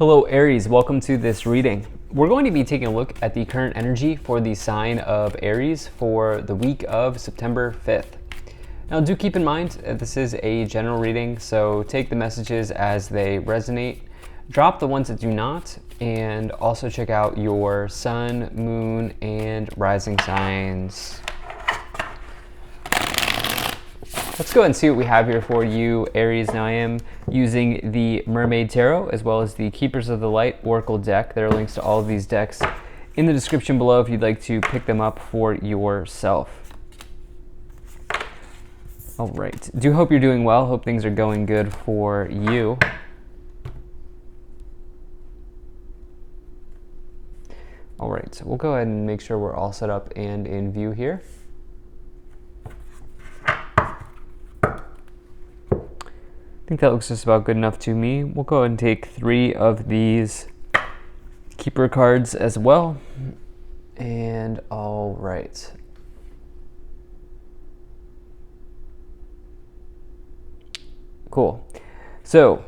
Hello Aries, welcome to this reading. We're going to be taking a look at the current energy for the sign of Aries for the week of September 5th. Now do keep in mind that this is a general reading, so take the messages as they resonate, drop the ones that do not, and also check out your sun, moon, and rising signs. Let's go ahead and see what we have here for you, Aries. Now I am using the Mermaid Tarot as well as the Keepers of the Light Oracle deck. There are links to all of these decks in the description below if you'd like to pick them up for yourself. All right, do hope you're doing well. Hope things are going good for you. All right, so we'll go ahead and make sure we're all set up and in view here. I think that looks just about good enough to me. We'll go ahead and take 3 of these keeper cards as well. And all right. Cool. So,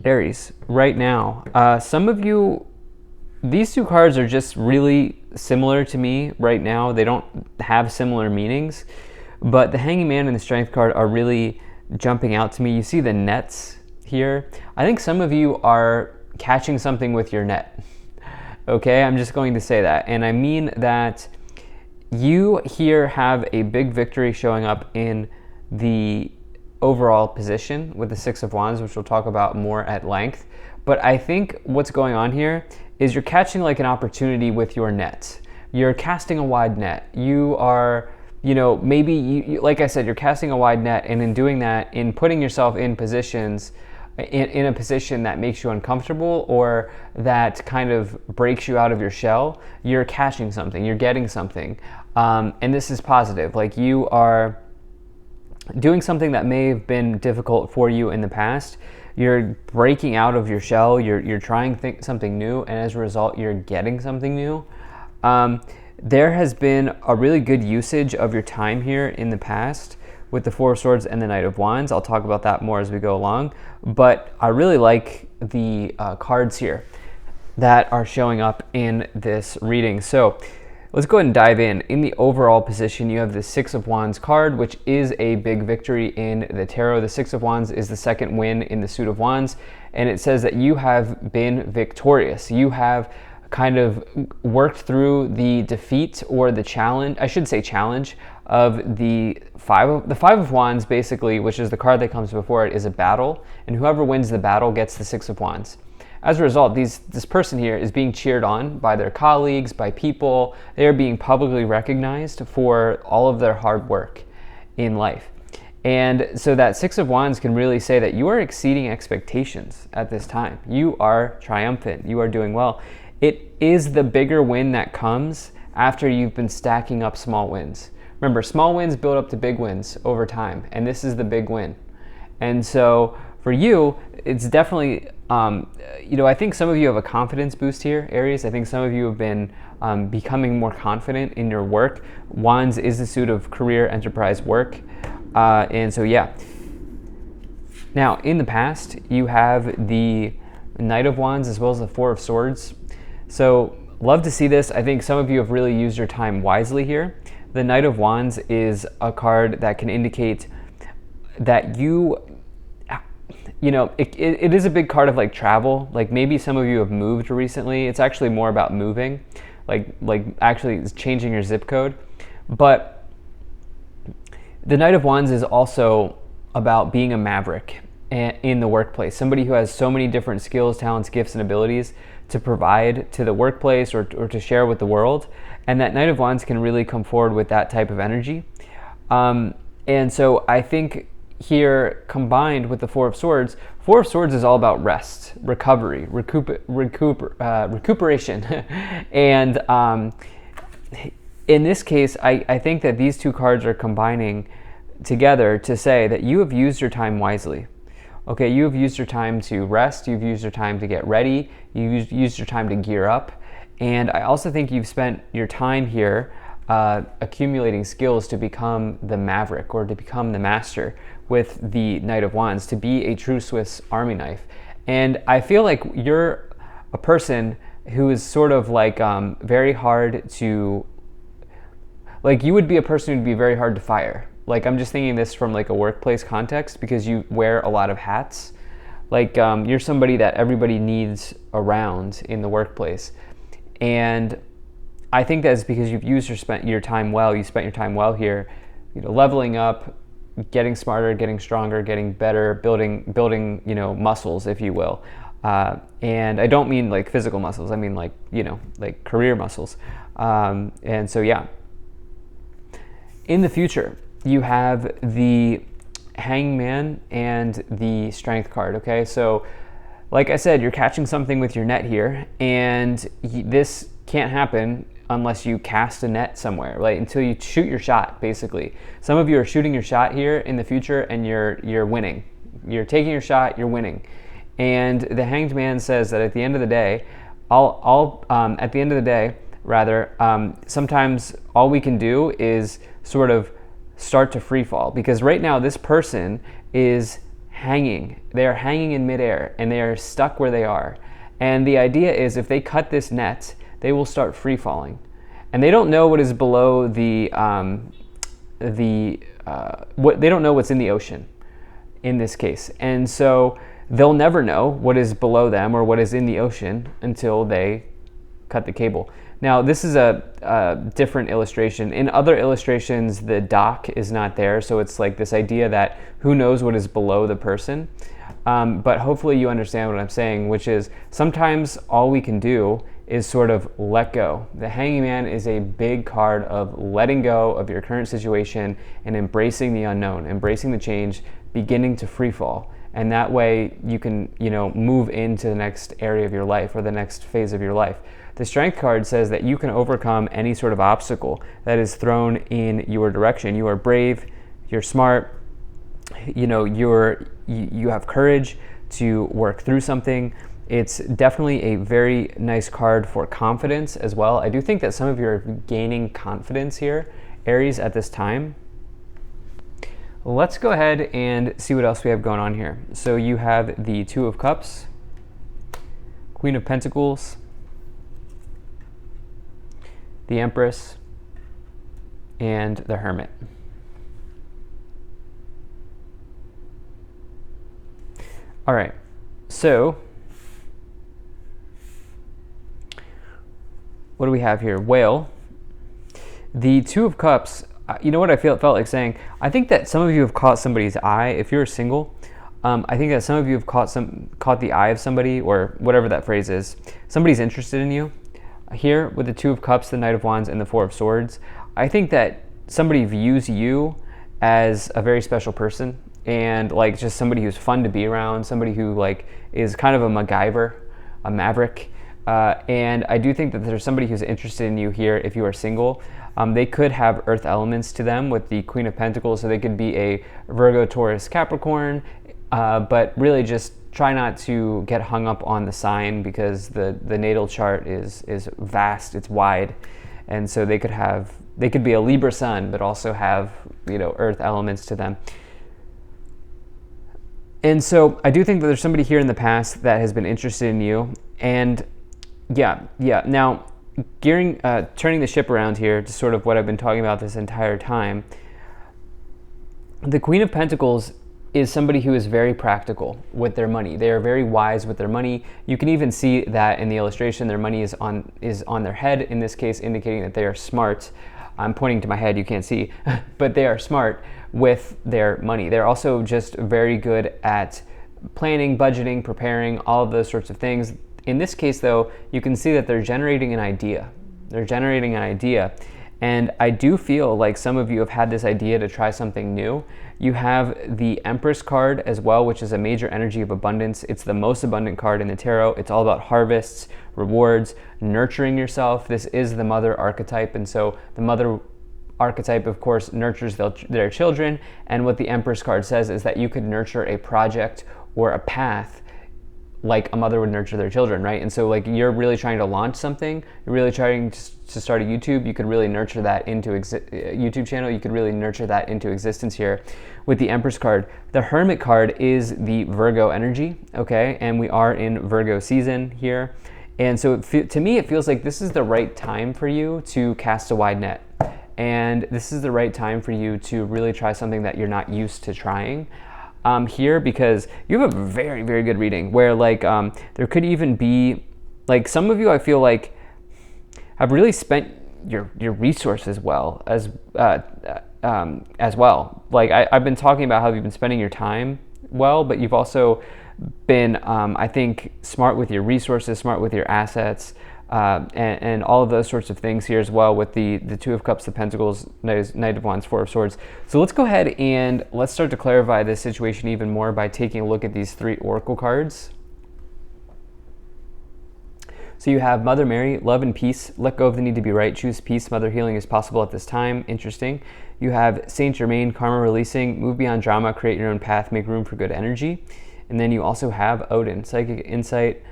Aries, right now, some of you, these 2 cards are just really similar to me right now. They don't have similar meanings, but the Hanging Man and the Strength card are really jumping out to me. You see the nets here. I think some of you are catching something with your net. Okay, I'm just going to say that. And I mean that you here have a big victory showing up in the overall position with the 6 of Wands, which we'll talk about more at length. But I think what's going on here is you're catching like an opportunity with your net. You're casting a wide net. You are, you know, maybe, you, like I said, you're casting a wide net, and in doing that, in putting yourself in positions, in a position that makes you uncomfortable or that kind of breaks you out of your shell, you're catching something, you're getting something. And this is positive. Like, you are doing something that may have been difficult for you in the past. You're breaking out of your shell, you're trying something new, and as a result, you're getting something new. There has been a really good usage of your time here in the past with the 4 of Swords and the Knight of Wands. I'll talk about that more as we go along, but I really like the cards here that are showing up in this reading. So let's go ahead and dive in. In the overall position, you have the 6 of Wands card, which is a big victory in the tarot. The 6 of Wands is the second win in the suit of Wands, and it says that you have been victorious. You have kind of worked through the defeat or the challenge, I should say challenge, of the 5 of Wands, basically, which is the card that comes before it, is a battle, and whoever wins the battle gets the 6 of Wands. As a result, this person here is being cheered on by their colleagues, by people. They are being publicly recognized for all of their hard work in life. And so that 6 of Wands can really say that you are exceeding expectations at this time. You are triumphant. You are doing well. It is the bigger win that comes after you've been stacking up small wins. Remember, small wins build up to big wins over time, and this is the big win. And so for you, it's definitely, I think some of you have a confidence boost here, Aries. I think some of you have been becoming more confident in your work. Wands is the suit of career, enterprise, work. And so, yeah. Now, in the past, you have the Knight of Wands as well as the 4 of Swords. So, love to see this. I think some of you have really used your time wisely here. The Knight of Wands is a card that can indicate that it is a big card of like travel. Like maybe some of you have moved recently. It's actually more about moving, like actually changing your zip code. But the Knight of Wands is also about being a maverick in the workplace. Somebody who has so many different skills, talents, gifts, and abilities to provide to the workplace or to share with the world. And that Knight of Wands can really come forward with that type of energy. And so I think here, combined with the 4 of Swords, 4 of Swords is all about rest, recovery, recuperation. And in this case, I think that these 2 cards are combining together to say that you have used your time wisely. Okay, you have used your time to rest, you've used your time to get ready, you've used your time to gear up, and I also think you've spent your time here accumulating skills to become the maverick or to become the master with the Knight of Wands, to be a true Swiss Army knife. And I feel like you're a person who is sort of like very hard to, like you would be a person who'd be very hard to fire. Like I'm just thinking this from like a workplace context because you wear a lot of hats. Like you're somebody that everybody needs around in the workplace. And I think that's because you've used your time well. You spent your time well here, leveling up, getting smarter, getting stronger, getting better, building muscles, if you will. And I don't mean like physical muscles. I mean like like career muscles. And so yeah. In the future, you have the Hangman and the Strength card. Okay, so like I said, you're catching something with your net here, and this can't happen unless you cast a net somewhere, right? Until you shoot your shot, basically. Some of you are shooting your shot here in the future, and you're winning. You're taking your shot, you're winning. And the Hanged Man says that at the end of the day, sometimes all we can do is sort of start to free fall, because right now this person is hanging. They are hanging in midair and they are stuck where they are. And the idea is if they cut this net, they will start free falling. And they don't know what is below they don't know what's in the ocean in this case. And so they'll never know what is below them or what is in the ocean until they cut the cable. Now, this is a different illustration. In other illustrations, the dock is not there, so it's like this idea that who knows what is below the person. But hopefully you understand what I'm saying, which is sometimes all we can do is sort of let go. The Hanging Man is a big card of letting go of your current situation and embracing the unknown, embracing the change, beginning to free fall. And that way you can, move into the next area of your life or the next phase of your life. The Strength card says that you can overcome any sort of obstacle that is thrown in your direction. You are brave, you're smart, you have courage to work through something. It's definitely a very nice card for confidence as well. I do think that some of you are gaining confidence here, Aries, at this time. Let's go ahead and see what else we have going on here. So you have the Two of Cups, Queen of Pentacles, the Empress, and the Hermit. All right, so what do we have here? Whale. The Two of Cups, you know what I felt like saying? I think that some of you have caught somebody's eye. If you're single, I think that some of you have caught the eye of somebody, or whatever that phrase is. Somebody's interested in you. Here with the Two of Cups, the Knight of Wands, and the Four of Swords, I think that somebody views you as a very special person, and like just somebody who's fun to be around, somebody who like is kind of a MacGyver, a maverick. And I do think that there's somebody who's interested in you here if you are single. They could have earth elements to them with the Queen of Pentacles, so they could be a Virgo, Taurus, Capricorn, but really just try not to get hung up on the sign, because the natal chart is vast, it's wide, and so they could be a Libra sun but also have earth elements to them. And so I do think that there's somebody here in the past that has been interested in you. And yeah. Now, turning the ship around here to sort of what I've been talking about this entire time, the Queen of Pentacles is somebody who is very practical with their money. They are very wise with their money. You can even see that in the illustration. Their money is on their head, in this case, indicating that they are smart. I'm pointing to my head, you can't see, but they are smart with their money. They're also just very good at planning, budgeting, preparing, all of those sorts of things. In this case, though, you can see that they're generating an idea. And I do feel like some of you have had this idea to try something new. You have the Empress card as well, which is a major energy of abundance. It's the most abundant card in the tarot. It's all about harvests, rewards, nurturing yourself. This is the mother archetype. And so the mother archetype, of course, nurtures their children. And what the Empress card says is that you could nurture a project or a path like a mother would nurture their children, right? And so like you're really trying to launch something, you're really trying to start a YouTube, you could really nurture that into YouTube channel, you could really nurture that into existence here with the Empress card. The Hermit card is the Virgo energy, okay? And we are in Virgo season here. And so to me, it feels like this is the right time for you to cast a wide net. And this is the right time for you to really try something that you're not used to trying. Here, because you have a very, very good reading where like there could even be like some of you, I feel like, have really spent your resources well as well. Like I've been talking about how you've been spending your time well, but you've also been I think smart with your resources, smart with your assets, and all of those sorts of things here as well with the Two of Cups, the Pentacles, Knight of Wands, Four of Swords. So let's go ahead and let's start to clarify this situation even more by taking a look at these 3 oracle cards. So you have Mother Mary, love and peace, let go of the need to be right, choose peace, mother healing is possible at this time, interesting. You have Saint Germain, karma releasing, move beyond drama, create your own path, make room for good energy. And then you also have Odin, psychic insight,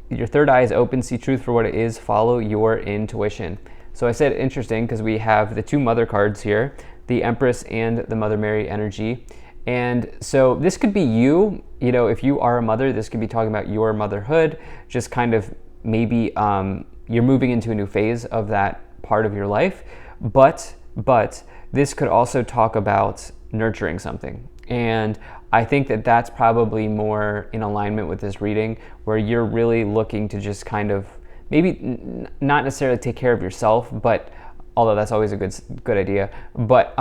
your third eye is open, see truth for what it is, follow your intuition. So I said interesting because we have the 2 mother cards here, the Empress and the Mother Mary energy. And so this could be you know, if you are a mother, this could be talking about your motherhood, just kind of maybe you're moving into a new phase of that part of your life. But this could also talk about nurturing something. And I think that that's probably more in alignment with this reading, where you're really looking to just kind of maybe not necessarily take care of yourself, but although that's always a good idea, but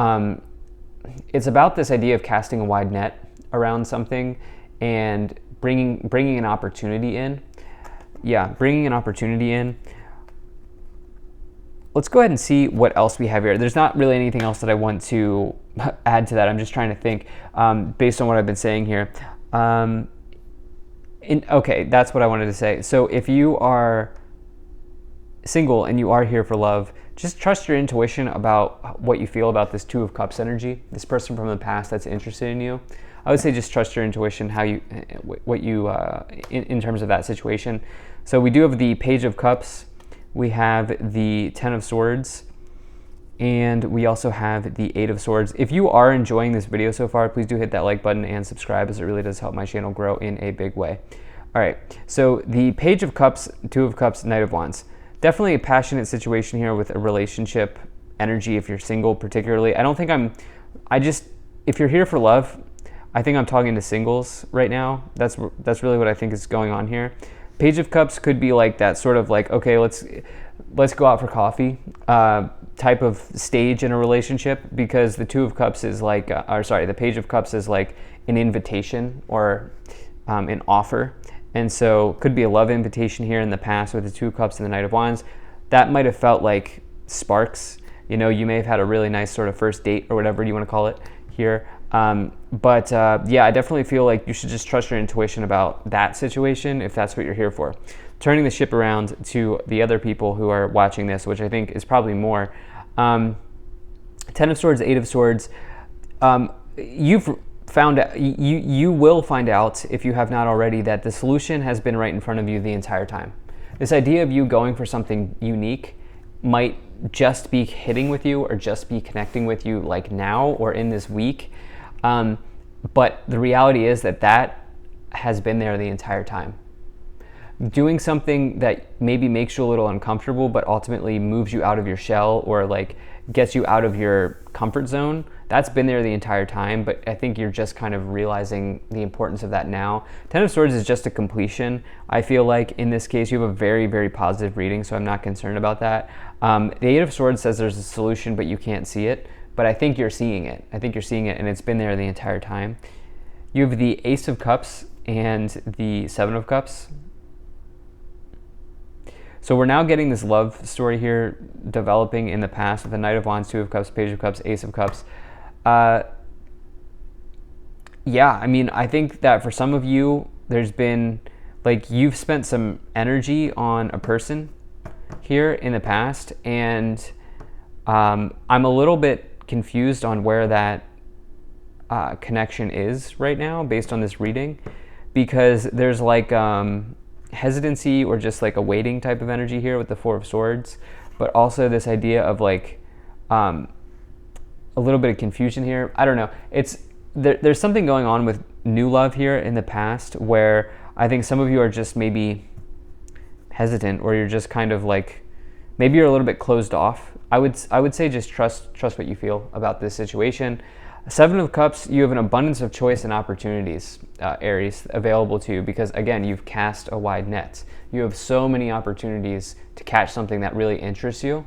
it's about this idea of casting a wide net around something and bringing an opportunity in. Yeah, bringing an opportunity in. Let's go ahead and see what else we have here. There's not really anything else that I want to add to that. I'm just trying to think based on what I've been saying here. Okay, that's what I wanted to say. So if you are single and you are here for love, just trust your intuition about what you feel about this Two of Cups energy, this person from the past that's interested in you. I would say just trust your intuition, how you, what you, in terms of that situation. So we do have the Page of Cups, we have the Ten of Swords, and we also have the Eight of Swords. If you are enjoying this video so far, please do hit that like button and subscribe, as it really does help my channel grow in a big way. All right, so the Page of Cups, Two of Cups, Knight of Wands. Definitely a passionate situation here with a relationship energy if you're single particularly. I don't think if you're here for love, I think I'm talking to singles right now. That's really what I think is going on here. Page of Cups could be like that sort of like, okay, let's go out for coffee type of stage in a relationship, because the Two of Cups is like, the Page of Cups is like an invitation or an offer. And so could be a love invitation here in the past with the Two of Cups and the Knight of Wands. That might have felt like sparks. You know, you may have had a really nice sort of first date or whatever you want to call it here. Yeah, I definitely feel like you should just trust your intuition about that situation if that's what you're here for. Turning the ship around to the other people who are watching this, which I think is probably more. Ten of Swords, Eight of Swords. You've found out, you will find out, if you have not already, that the solution has been right in front of you the entire time. This idea of you going for something unique might just be hitting with you or just be connecting with you like now or in this week. But the reality is that has been there the entire time. Doing something that maybe makes you a little uncomfortable, but ultimately moves you out of your shell or like gets you out of your comfort zone, that's been there the entire time, but I think you're just kind of realizing the importance of that now. Ten of Swords is just a completion. I feel like in this case, you have a very, very positive reading, so I'm not concerned about that. The Eight of Swords says there's a solution, but you can't see it. But I think you're seeing it. I think you're seeing it, and it's been there the entire time. You have the Ace of Cups and the Seven of Cups. So we're now getting this love story here developing in the past with the Knight of Wands, Two of Cups, Page of Cups, Ace of Cups. Yeah, I mean, I think that for some of you, there's been, like, you've spent some energy on a person here in the past, and I'm a little bit confused on where that connection is right now based on this reading, because there's like hesitancy or just like a waiting type of energy here with the Four of Swords, but also this idea of like a little bit of confusion here. I don't know. There's something going on with new love here in the past where I think some of you are just maybe hesitant, or you're just kind of like, maybe you're a little bit closed off. I would say just trust what you feel about this situation. Seven of Cups, you have an abundance of choice and opportunities, Aries, available to you because, again, you've cast a wide net. You have so many opportunities to catch something that really interests you.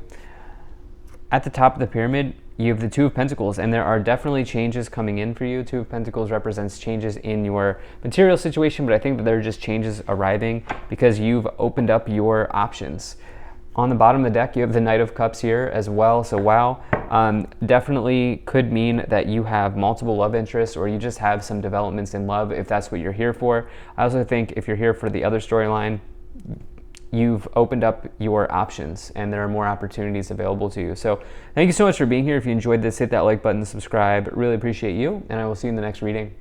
At the top of the pyramid, you have the Two of Pentacles, and there are definitely changes coming in for you. Two of Pentacles represents changes in your material situation, but I think that there are just changes arriving because you've opened up your options. On the bottom of the deck, you have the Knight of Cups here as well. So wow, definitely could mean that you have multiple love interests, or you just have some developments in love if that's what you're here for. I also think if you're here for the other storyline, you've opened up your options and there are more opportunities available to you. So thank you so much for being here. If you enjoyed this, hit that like button, subscribe. Really appreciate you, and I will see you in the next reading.